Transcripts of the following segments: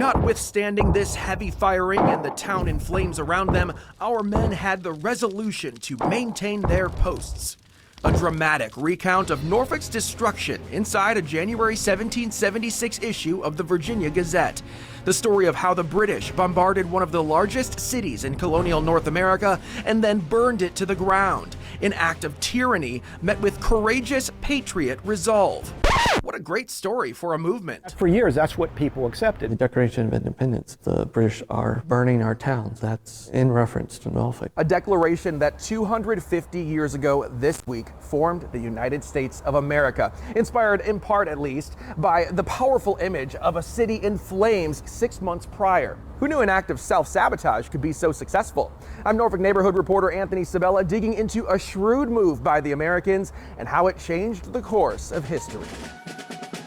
Notwithstanding this heavy firing and the town in flames around them, our men had the resolution to maintain their posts. A dramatic recount of Norfolk's destruction inside a January 1776 issue of the Virginia Gazette. The story of how the British bombarded one of the largest cities in colonial North America and then burned it to the ground. An act of tyranny met with courageous patriot resolve. What a great story for a movement. For years, that's what people accepted. The Declaration of Independence, the British are burning our towns. That's in reference to Norfolk. A declaration that 250 years ago this week formed the United States of America, inspired in part at least by the powerful image of a city in flames 6 months prior. Who knew an act of self-sabotage could be so successful? I'm Norfolk neighborhood reporter Anthony Sabella, digging into a shrewd move by the Americans and how it changed the course of history.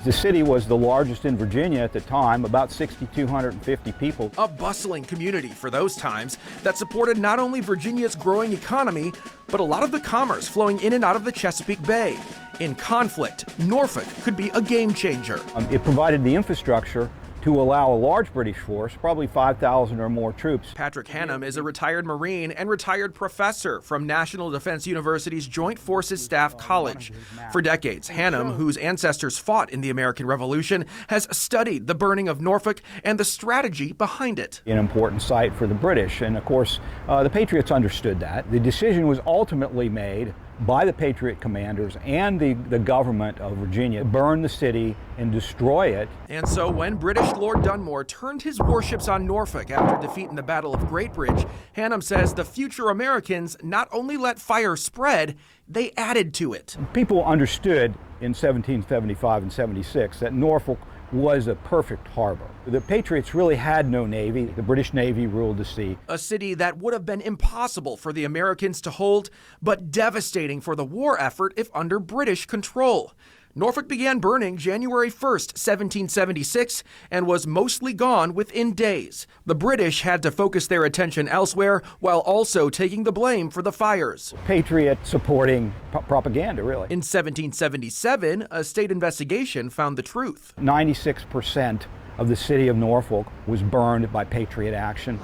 The city was the largest in Virginia at the time, about 6,250 people. A bustling community for those times that supported not only Virginia's growing economy, but a lot of the commerce flowing in and out of the Chesapeake Bay. In conflict, Norfolk could be a game changer. It provided the infrastructure to allow a large British force, probably 5,000 or more troops. Patrick Hannum is a retired Marine and retired professor from National Defense University's Joint Forces Staff College. For decades, Hannum, whose ancestors fought in the American Revolution, has studied the burning of Norfolk and the strategy behind it. An important site for the British, and of course, the Patriots understood that. The decision was ultimately made by the Patriot commanders and the government of Virginia to burn the city and destroy it. And so when British Lord Dunmore turned his warships on Norfolk after defeat in the Battle of Great Bridge, Hannum says the future Americans not only let fire spread, they added to it. People understood in 1775 and 76 that Norfolk was a perfect harbor. The Patriots really had no navy. The British Navy ruled the sea. A city that would have been impossible for the Americans to hold, but devastating for the war effort if under British control. Norfolk began burning January 1st, 1776, and was mostly gone within days. The British had to focus their attention elsewhere while also taking the blame for the fires. Patriot supporting propaganda, really. In 1777, a state investigation found the truth. 96% of the city of Norfolk was burned by Patriot action.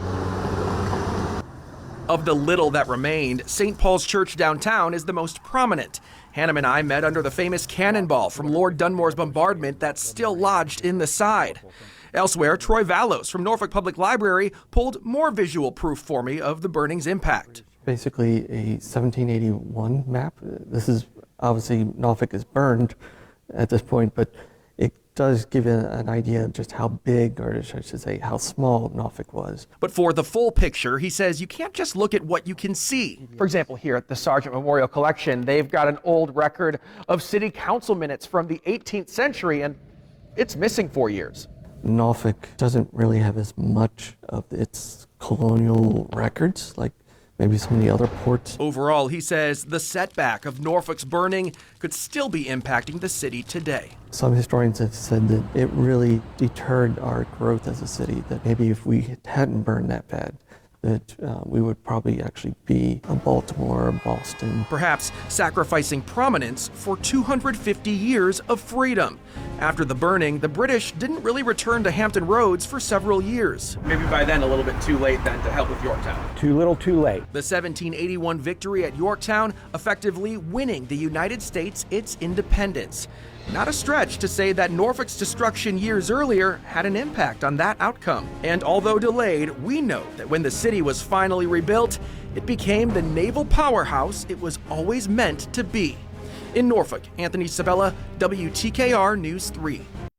Of the little that remained, St. Paul's Church downtown is the most prominent. Hannum and I met under the famous cannonball from Lord Dunmore's bombardment that's still lodged in the side. Elsewhere, Troy Vallows from Norfolk Public Library pulled more visual proof for me of the burning's impact. Basically a 1781 map. This is obviously Norfolk is burned at this point, but it does give an idea of just how big, or I should say how small, Norfolk was. But for the full picture, he says you can't just look at what you can see. For example, here at the Sargent Memorial Collection, they've got an old record of city council minutes from the 18th century, and it's missing 4 years. Norfolk doesn't really have as much of its colonial records like maybe some of the other ports. Overall, he says the setback of Norfolk's burning could still be impacting the city today. Some historians have said that it really deterred our growth as a city, that maybe if we hadn't burned that bad, that we would probably actually be a Baltimore or a Boston. Perhaps sacrificing prominence for 250 years of freedom. After the burning, the British didn't really return to Hampton Roads for several years. Maybe by then a little bit too late then to help with Yorktown. Too little, too late. The 1781 victory at Yorktown effectively winning the United States its independence. Not a stretch to say that Norfolk's destruction years earlier had an impact on that outcome. And although delayed, we know that when the city was finally rebuilt, it became the naval powerhouse it was always meant to be. In Norfolk, Anthony Sabella, WTKR News 3.